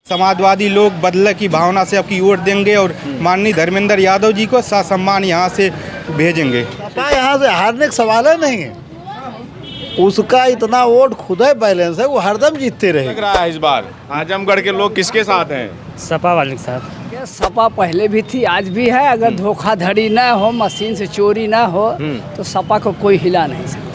समाजवादी लोग बदले की भावना से आपकी वोट देंगे और माननीय धर्मेंद्र यादव जी को सम्मान यहाँ से भेजेंगे। यहाँ से हारने का सवाल है नहीं है, उसका इतना वोट खुद ही बैलेंस है, वो हरदम जीतते रहे। लग रहा है इस बार आजमगढ़ के लोग किसके साथ हैं? सपा वाले के साथ। ये सपा पहले भी थी, आज भी है। अगर धोखाधड़ी ना हो, मशीन से चोरी ना हो, तो सपा को कोई हिला नहीं सकता।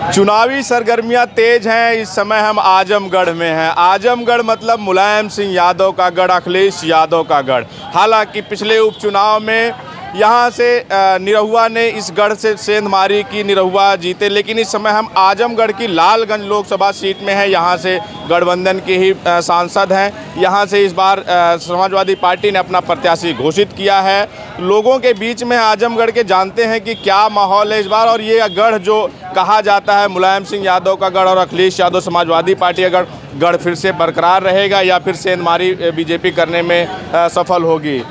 चुनावी सरगर्मियां तेज हैं। इस समय हम आजमगढ़ में हैं। आजमगढ़ मतलब मुलायम सिंह यादव का गढ़, अखिलेश यादव का गढ़। हालांकि पिछले उपचुनाव में यहाँ से निरहुआ ने इस गढ़ से सेंधमारी की, निरहुआ जीते। लेकिन इस समय हम आजमगढ़ की लालगंज लोकसभा सीट में हैं। यहाँ से गठबंधन के ही सांसद हैं। यहाँ से इस बार समाजवादी पार्टी ने अपना प्रत्याशी घोषित किया है। लोगों के बीच में आजमगढ़ के जानते हैं कि क्या माहौल है इस बार, और ये गढ़ जो कहा जाता है मुलायम सिंह यादव का गढ़ और अखिलेश यादव समाजवादी पार्टी का गढ़ फिर से बरकरार रहेगा या फिर सेंधमारी बीजेपी करने में सफल होगी।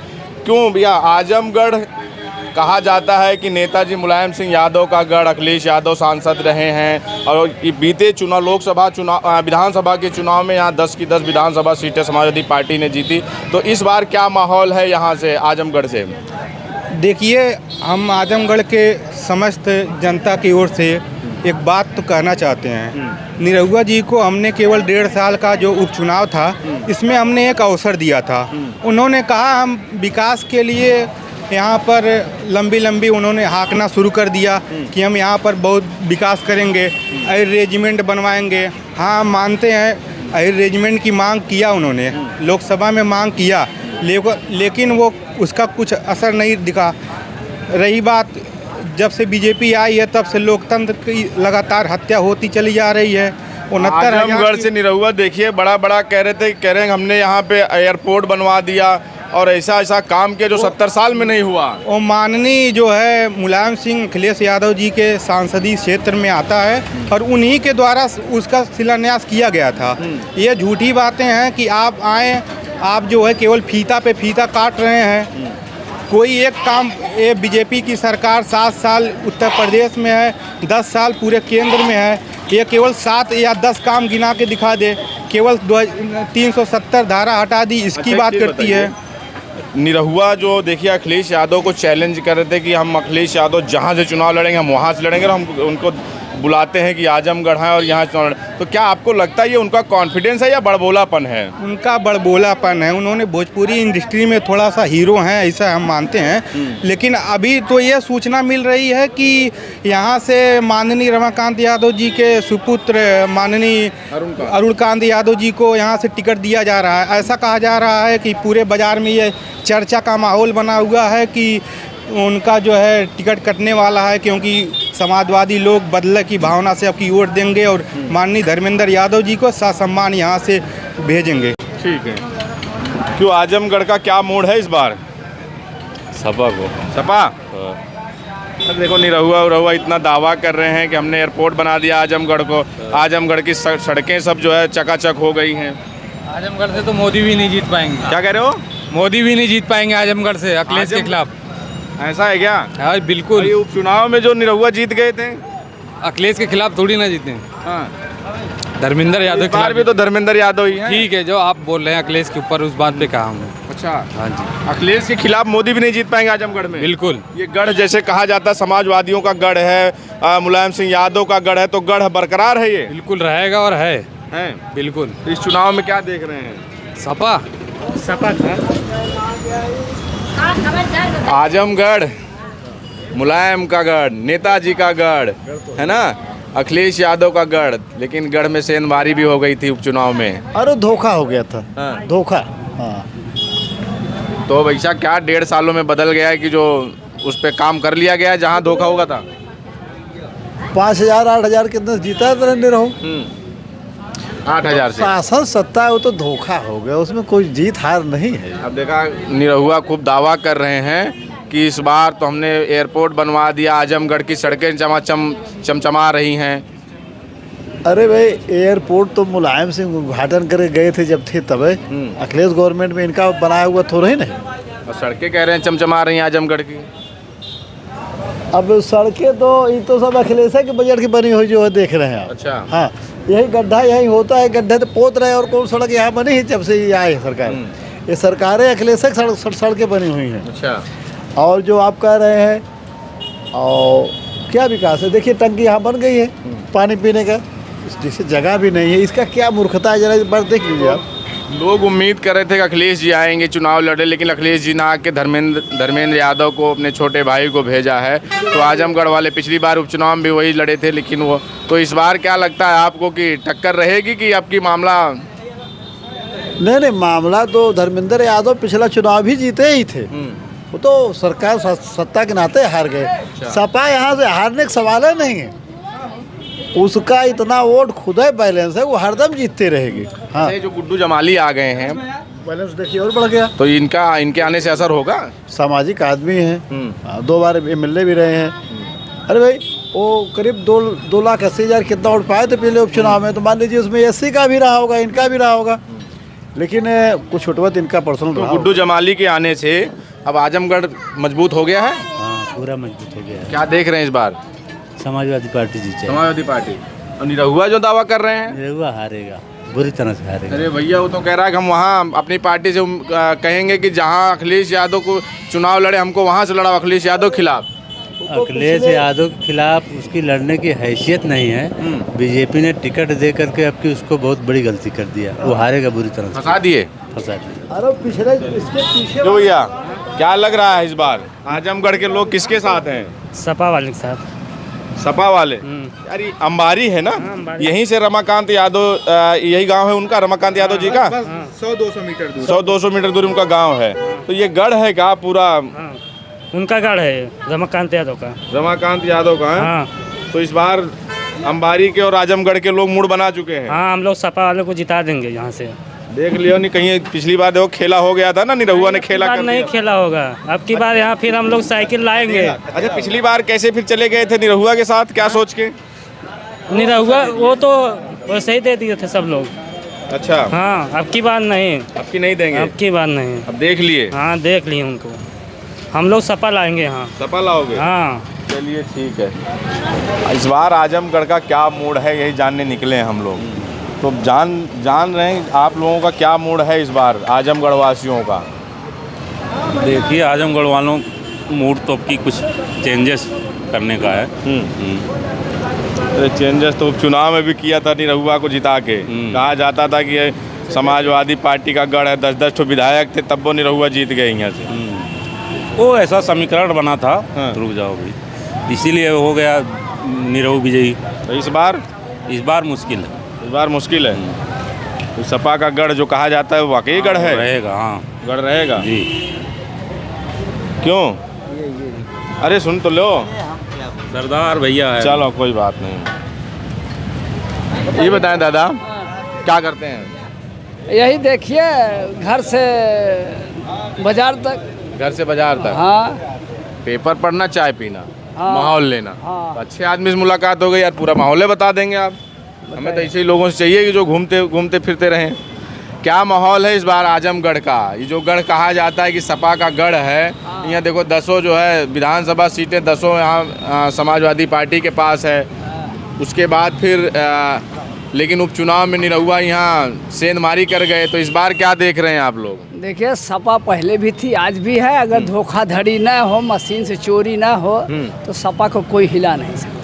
क्यों भैया आजमगढ़ कहा जाता है कि नेताजी मुलायम सिंह यादव का गढ़, अखिलेश यादव सांसद रहे हैं और बीते चुनाव लोकसभा चुनाव विधानसभा के चुनाव में यहाँ 10 की 10 विधानसभा सीटें समाजवादी पार्टी ने जीती। तो इस बार क्या माहौल है यहाँ से आजमगढ़ से? देखिए, हम आजमगढ़ के समस्त जनता की ओर से एक बात तो कहना चाहते हैं। निरहुआ जी को हमने केवल 1.5 साल का जो उपचुनाव था, इसमें हमने एक अवसर दिया था। उन्होंने कहा हम विकास के लिए यहाँ पर लंबी उन्होंने हाँकना शुरू कर दिया कि हम यहाँ पर बहुत विकास करेंगे, एयर रेजिमेंट बनवाएंगे। हाँ, मानते हैं एयर रेजिमेंट की मांग किया उन्होंने, लोकसभा में मांग किया, लेकिन वो उसका कुछ असर नहीं दिखा। रही बात, जब से बीजेपी आई है तब से लोकतंत्र की लगातार हत्या होती चली जा रही है। 69,000 आजमगढ़ से निरहुआ देखिए बड़ा कह रहे हैं हमने यहाँ पे एयरपोर्ट बनवा दिया और ऐसा काम किया जो 70 साल में नहीं हुआ। और माननीय जो है मुलायम सिंह अखिलेश यादव जी के सांसदीय क्षेत्र में आता है और उन्हीं के द्वारा उसका शिलान्यास किया गया था। ये झूठी बातें हैं कि आप आए, आप जो है केवल फीता पे फीता काट रहे हैं। कोई एक काम, ये बीजेपी की सरकार 7 साल उत्तर प्रदेश में है, 10 साल पूरे केंद्र में है। ये केवल 7 या 10 काम गिना के दिखा दे, केवल 370 धारा हटा दी, इसकी बात करती है। निरहुआ जो देखिए अखिलेश यादव को चैलेंज कर रहे थे कि हम अखिलेश यादव जहाँ से चुनाव लड़ेंगे हम वहाँ से लड़ेंगे, और हम उनको बुलाते हैं कि आजमगढ़ है और यहाँ चुनाव। तो क्या आपको लगता है ये उनका कॉन्फिडेंस है या बड़बोलापन है? उनका बड़बोलापन है। उन्होंने भोजपुरी इंडस्ट्री में थोड़ा सा हीरो हैं, ऐसा हम मानते हैं। लेकिन अभी तो ये सूचना मिल रही है कि यहाँ से माननीय रमाकांत यादव जी के सुपुत्र माननीय अरुणकांत यादव जी को यहाँ से टिकट दिया जा रहा है। ऐसा कहा जा रहा है कि पूरे बाज़ार में ये चर्चा का माहौल बना हुआ है कि उनका जो है टिकट कटने वाला है, क्योंकि समाजवादी लोग बदले की भावना से आपकी वोट देंगे और माननीय धर्मेंद्र यादव जी को सम्मान यहाँ से भेजेंगे। ठीक है। क्यों आजमगढ़ का क्या मूड है इस बार? सपा को। सपा? अब देखो निरहुआ इतना दावा कर रहे हैं कि हमने एयरपोर्ट बना दिया आजमगढ़ को। आजमगढ़ की सड़कें सब जो है चकाचक हो गई हैं। आजमगढ़ से तो मोदी भी नहीं जीत पाएंगे। क्या कह रहे हो? मोदी भी नहीं जीत पाएंगे आजमगढ़ से अखिलेश के खिलाफ। ऐसा है क्या? हाँ बिल्कुल। ये उपचुनाव में जो निरहुआ जीत गए थे अखिलेश के खिलाफ थोड़ी ना जीते। हाँ, धर्मेंद्र यादव के खिलाफ भी तो धर्मेंद्र यादव ही है। ठीक है, जो आप बोल रहे हैं अखिलेश के ऊपर, उस बात पे कहा हमने। अच्छा, हाँ जी। अखिलेश के खिलाफ मोदी भी नहीं जीत पाएंगे आजमगढ़ में? बिल्कुल। ये गढ़ जैसे कहा जाता है समाजवादियों का गढ़ है, मुलायम सिंह यादव का गढ़ है, तो गढ़ बरकरार है ये? बिल्कुल रहेगा और है बिल्कुल। इस चुनाव में क्या देख रहे हैं? सपा था। आजमगढ़ मुलायम का गढ़, नेताजी का गढ़ है ना, अखिलेश यादव का गढ़, लेकिन गढ़ में सेंधमारी भी हो गई थी उपचुनाव में। अरे धोखा हो गया था। हाँ। धोखा। हाँ। तो वैसा क्या 1.5 सालों में बदल गया है कि जो उस पर काम कर लिया गया है जहाँ धोखा होगा था? 5,000 8,000 कितने जीता है निरहु? 8,000 से। शासन सत्ता है, वो तो धोखा हो गया, उसमें कोई जीत हार नहीं है। अब देखा निरहुआ खूब दावा कर रहे हैं कि इस बार तो हमने एयरपोर्ट बनवा दिया, आजमगढ़ की सड़कें चमचमा रही हैं। अरे भाई, एयरपोर्ट तो मुलायम सिंह उद्घाटन करके गए थे जब थे तब। अखिलेश गवर्नमेंट में इनका बनाया हुआ थोड़ा ही नहीं। और सड़कें कह रहे हैं चमचमा रही हैं आजमगढ़ की। अब सड़कें तो ये तो सब अखिलेश के बजट की बनी हुई जो है देख रहे हैं आप। अच्छा। हाँ, यही गड्ढा यही होता है, गड्ढे तो पोत रहे हैं, और कौन सड़क यहाँ बनी है जब से ये आए सरकार। ये सरकारें अखिलेश की सड़कें बनी हुई हैं। अच्छा। और जो आप कह रहे हैं, और क्या विकास है, देखिए टंकी यहाँ बन गई है पानी पीने का, जिससे जगह भी नहीं है। इसका क्या मूर्खता है, जरा इस बार देख लीजिए आप। लोग उम्मीद कर रहे थे कि अखिलेश जी आएंगे, चुनाव लड़े, लेकिन अखिलेश जी ना आके धर्मेंद्र यादव को, अपने छोटे भाई को भेजा है। तो आजमगढ़ वाले पिछली बार उपचुनाव में भी वही लड़े थे, लेकिन वो तो इस बार क्या लगता है आपको कि टक्कर रहेगी कि आपकी मामला? नहीं, मामला तो धर्मेंद्र यादव पिछला चुनाव भी जीते ही थे। वो तो सरकार सत्ता के नाते हार गए। सपा यहाँ से हारने का सवाल ही नहीं है, उसका इतना वोट खुद ही बैलेंस है, वो हरदम जीतते रहेगी। हाँ, जो गुड्डू जमाली आ गए हैं, बैलेंस देखिए और बढ़ गया, तो इनके आने से असर होगा। सामाजिक आदमी हैं, 2 बार MLA भी रहे हैं। अरे भाई, वो करीब 2,80,000 कितना वोट पाए थे पिछले उपचुनाव में, तो मान लीजिए उसमें SC का भी रहा होगा, इनका भी रहा होगा, लेकिन कुछ छोटवत इनका पर्सनल तो रहा गुड्डू जमाली के आने से अब आजमगढ़ मजबूत हो गया है। हाँ, पूरा मजबूत हो गया है। क्या देख रहे हैं इस बार? समाजवादी पार्टी जीते। समाजवादी पार्टी। और निरहुआ जो दावा कर रहे हैं, निरहुआ हारेगा, बुरी तरह से हारेगा। अरे भैया वो तो कह रहा है कि हम वहाँ अपनी पार्टी से कहेंगे कि जहाँ अखिलेश यादव को चुनाव लड़े, हमको वहाँ से लड़ा अखिलेश यादव खिलाफ। अखिलेश यादव के खिलाफ उसकी लड़ने की हैसियत नहीं है। बीजेपी ने टिकट दे करके अब की उसको बहुत बड़ी गलती कर दिया, वो हारेगा बुरी तरह से। फंसा दिए। अरे पिछले इसके पीछे जो भैया क्या लग रहा है इस बार आजमगढ़ के लोग किसके साथ हैं? सपा वाले के साथ। सपा वाले। यार ये अंबारी है ना, यहीं से रमाकांत यादव, यही गांव है उनका, रमाकांत यादव जी का 100-200 मीटर दूर 100-200 मीटर दूर उनका गांव है। तो ये गढ़ है क्या पूरा? उनका गढ़ है, रमाकांत यादव का। रमाकांत यादव का है। हाँ। तो इस बार अंबारी के और आजमगढ़ के लोग मूड बना चुके हैं। हाँ, हम लोग सपा वाले को जिता देंगे यहाँ से। देख लियो नहीं, कहीं पिछली बार देखो खेला हो गया था ना, निरहुआ ने खेला कर नहीं दिया। खेला होगा, अब की बार यहाँ फिर हम लोग साइकिल लाएंगे। अच्छा, पिछली बार कैसे फिर चले गए थे निरहुआ के साथ, क्या सोच के? निरहुआ वो तो वैसे ही दे दिए थे सब लोग। अच्छा। हाँ, अब की बार नहीं। अब की नहीं देंगे? अब की बार नहीं। अब देख लिए? हाँ, देख लिए उनको, हम लोग सपा लाएंगे यहाँ। सपा लाओगे? हाँ। चलिए ठीक है। इस बार आजमगढ़ का क्या मूड है, यही जानने निकले हैं हम लोग। तो जान रहे हैं आप लोगों का क्या मूड है इस बार आजमगढ़ वासियों का? देखिए, आजमगढ़ वालों मूड तो अब की कुछ चेंजेस करने का है। अरे चेंजेस तो चुनाव में भी किया था निरहुआ को जिता के। कहा जाता था कि ये समाजवादी पार्टी का गढ़ है, 10-10 ठो विधायक थे, तब वो निरहुआ जीत गए यहाँ से। वो ऐसा समीकरण बना था। हाँ। रुक जाओ भाई, इसीलिए हो गया निरहु विजयी। तो इस बार मुश्किल है। इस बार मुश्किल है। तो सपा का गढ़ जो कहा जाता है वो वाकई गढ़ है? रहेगा। हाँ, गढ़ रहेगा जी। क्यों? अरे सुन तो लो, सरदार भैया है। चलो कोई बात नहीं। ये बताएं दादा, क्या करते हैं? यही देखिए, घर से बाजार तक। घर से बाजार तक? हाँ। पेपर पढ़ना, चाय पीना, हाँ। माहौल लेना। हाँ। तो अच्छे आदमी से मुलाकात हो गई यार, पूरा माहौल बता देंगे आप। हमें तो ऐसे ही लोगों से चाहिए कि जो घूमते फिरते रहें। क्या माहौल है इस बार आजमगढ़ का? ये जो गढ़ कहा जाता है कि सपा का गढ़ है, यहाँ देखो 10 जो है विधानसभा सीटें 10 यहाँ समाजवादी पार्टी के पास है। उसके बाद फिर लेकिन उपचुनाव में निरहुआ यहाँ सेंधमारी कर गए। तो इस बार क्या देख रहे हैं आप लोग? देखिए, सपा पहले भी थी, आज भी है। अगर धोखाधड़ी ना हो, मशीन से चोरी ना हो, तो सपा को कोई हिला नहीं सकता।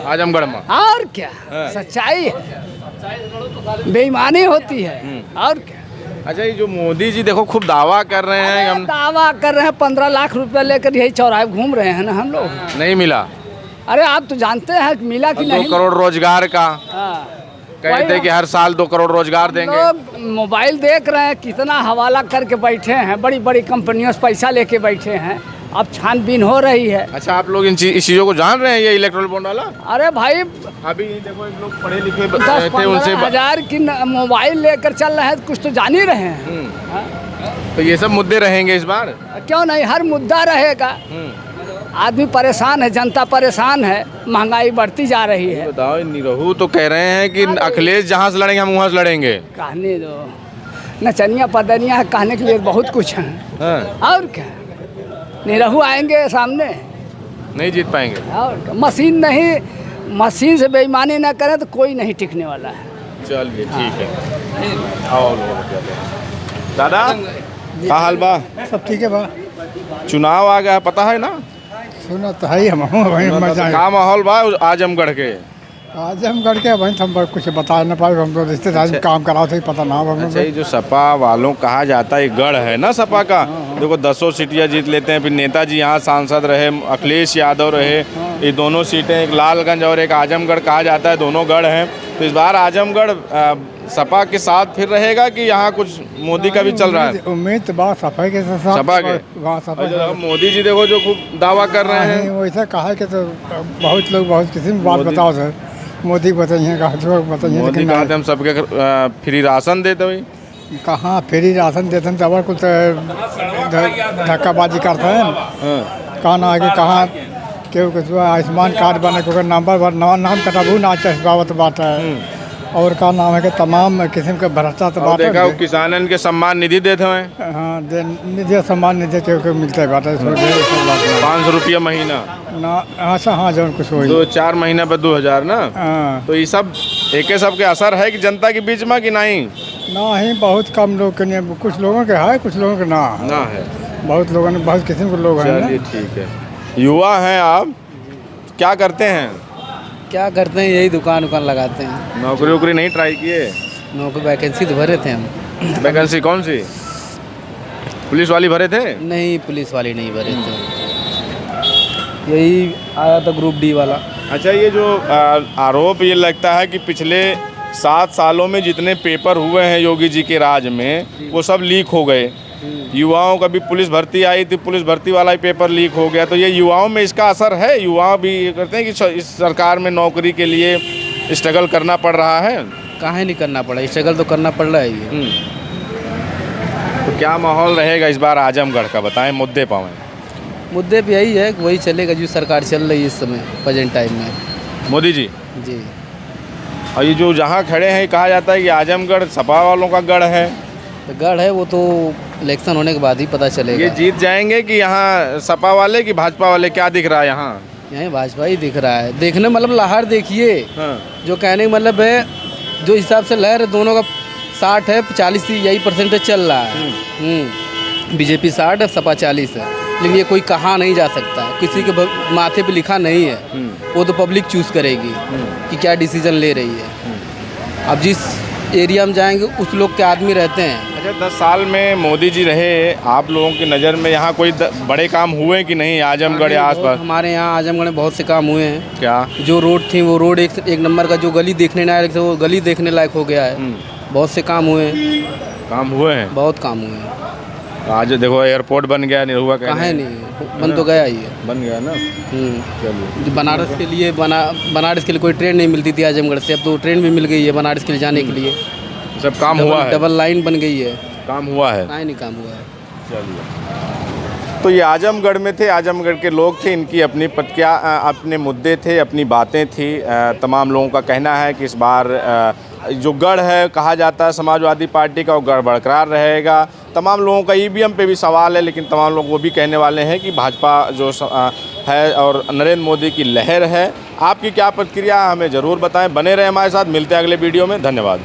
आजमगढ़ में और क्या सच्चाई है, बेईमानी होती है और क्या। अच्छा, ये जो मोदी जी देखो खूब दावा कर रहे हैं, हम दावा कर रहे हैं 15 लाख रुपए लेकर यही चौराहे घूम रहे हैं ना हम लोग। नहीं मिला। अरे आप तो जानते हैं मिला कि 2 नहीं। करोड़ रोजगार का हाँ। कहते हैं कि हर साल 2 करोड़ रोजगार देंगे। लोग मोबाइल देख रहे हैं, कितना हवाला करके बैठे हैं, बड़ी बड़ी कंपनियों से पैसा लेके बैठे हैं। अब छानबीन हो रही है। अच्छा, आप लोग इस चीज़ों को जान रहे हैं, ये इलेक्ट्रल बॉन्ड वाला? अरे भाई, अभी देखो एक लोग पढ़े लिखे 10-15 थे, उनसे हजार की मोबाइल लेकर चल रहे हैं, कुछ तो जान ही रहे हैं। तो ये सब मुद्दे रहेंगे इस बार? क्यों नहीं, हर मुद्दा रहेगा। आदमी परेशान है, जनता परेशान है, महंगाई बढ़ती जा रही है। बताओ, निरहु तो कह रहे हैं कि अखिलेश जहाँ से लड़ेंगे हम वहाँ से लड़ेंगे। कहने दो, नचनिया पदनिया कहने के लिए बहुत कुछ है। हाँ। और क्या, निरहु आएंगे सामने। नहीं जीत पाएंगे। और मशीन नहीं, मशीन से बेईमानी ना करें तो कोई नहीं टिकने वाला है। चलिए ठीक है। आओ दादा का हाल बा? सब ठीक है बा। चुनाव आ गया पता है ना? सुना तो है ही हम का माहौल बा आजमगढ़ के? आजमगढ़ के वहीं हम कुछ बता न पाए, हम तो रिश्तेदार में काम कराओ थे, पता ना हो। अच्छा, ये जो सपा वालों कहा जाता है ये गढ़ है ना सपा का, देखो 10 सीटियाँ जीत लेते हैं। फिर नेताजी यहाँ सांसद रहे, अखिलेश यादव रहे, ये दोनों सीटें, एक लालगंज और एक आजमगढ़ कहा जाता है, दोनों गढ़ हैं। तो इस बार आजमगढ़ सपा के साथ फिर रहेगा कि यहाँ कुछ मोदी का भी चल रहा है? उम्मीद तो बात सफाई के साथ सपा के। अच्छा, मोदी जी देखो जो खूब दावा कर रहे हैं। वैसा कहा कि तो बहुत लोग बहुत किसी में बात बताओ सर, मोदी बताइए, बताइए। मोदी कहा हम सबके फ्री राशन देते हुए, कहाँ फ्री राशन देते हैं, तब कुछ धक्काबाजी करते हैं। कहाँ ना आगे कहाँ क्यों कुछ आयुष्मान कार्ड बने को नंबर नाम कटाबू ना चढ़ावत बात है, और का नाम है कि तमाम किस्म के भ्रष्टाचार बात है। देखा किसानन के सम्मान निधि देते हैं। हाँ, निधि सम्मान निधि के मिलते बात है, 500 रुपया महीना ना। अच्छा हाँ, जो कुछ हो 2-4 महीना पे 2000 ना। हाँ, तो ये सब एक सबके असर है कि जनता के बीच में कि नहीं? ना ही बहुत कम लोग के नहीं, कुछ लोगों के है, कुछ लोगों के ना है। बहुत लोगों ने, बहुत किस्म के लोग हैं। चलिए ठीक है। युवा हैं आप, क्या करते हैं? क्या करते हैं, यही दुकान लगाते हैं। नौकरी वोकरी नहीं ट्राई किए? नौकरी वैकेंसी तो भरे थे हम। वैकेंसी कौन सी? पुलिस वाली भरे थे? नहीं, पुलिस वाली नहीं भरे थे, यही आया था ग्रुप डी वाला। अच्छा, ये जो आरोप ये लगता है कि पिछले 7 सालों में जितने पेपर हुए हैं योगी जी के राज में, वो सब लीक हो गए। युवाओं का भी पुलिस भर्ती आई थी, पुलिस भर्ती वाला ही पेपर लीक हो गया। तो ये युवाओं में इसका असर है? युवा भी ये करते हैं कि इस सरकार में नौकरी के लिए स्ट्रगल करना पड़ रहा है? काहे नहीं करना पड़ा, स्ट्रगल तो करना पड़ रहा है ये। तो क्या माहौल रहेगा इस बार आजमगढ़ का, बताएं मुद्दे पाएं। मुद्दे पे यही है कि वही चलेगा जो सरकार चल रही है इस समय प्रेजेंट टाइम में, मोदी जी। जी। और ये जो जहाँ खड़े हैं कहा जाता है कि आजमगढ़ सपा वालों का गढ़ है। तो गढ़ है, वो तो इलेक्शन होने के बाद ही पता चलेगा। ये जीत जाएंगे कि यहाँ सपा वाले कि भाजपा वाले? क्या दिख रहा है यहाँ? यहाँ भाजपा ही दिख रहा है, देखने मतलब लहर देखिए। हाँ। जो कहने का मतलब है, जो हिसाब से लहर दोनों का 60 है 40 यही परसेंटेज चल रहा है। बीजेपी 60 है, सपा 40 है, लेकिन ये कोई कहा नहीं जा सकता, किसी के माथे पे लिखा नहीं है। वो तो पब्लिक चूज़ करेगी कि क्या डिसीजन ले रही है। अब जिस एरिया में जाएंगे उस लोग के आदमी रहते हैं। अच्छा, 10 साल में मोदी जी रहे, आप लोगों की नज़र में यहाँ कोई बड़े काम हुए कि नहीं आजमगढ़ या आसपास? हमारे यहाँ आजमगढ़ में बहुत से काम हुए हैं। क्या? जो रोड थी वो रोड एक नंबर का, जो गली देखने लायक था वो गली देखने लायक हो गया है। बहुत से काम हुए हैं। काम हुए हैं? बहुत काम हुए हैं। आज देखो एयरपोर्ट बन गया, नहीं हुआ? कहाँ नहीं, बन तो गया ही है। बन गया ना। चलिए। बनारस के लिए बनारस के लिए कोई ट्रेन नहीं मिलती थी आजमगढ़ से, अब तो ट्रेन भी मिल गई है बनारस के लिए जाने के लिए। सब काम हुआ है? डबल लाइन बन गई है। काम हुआ है? नहीं, काम हुआ है। चलिए। तो ये आजमगढ़ में थे, आजमगढ़ के लोग थे, इनकी अपनी अपने मुद्दे थे, अपनी बातें थी। तमाम लोगों का कहना है कि इस बार जो गढ़ है कहा जाता है समाजवादी पार्टी का, वो गढ़ बरकरार रहेगा। तमाम लोगों का ईवीएम पे भी सवाल है, लेकिन तमाम लोग वो भी कहने वाले हैं कि भाजपा जो है और नरेंद्र मोदी की लहर है। आपकी क्या प्रतिक्रिया है हमें ज़रूर बताएं। बने रहे हमारे साथ, मिलते हैं अगले वीडियो में। धन्यवाद।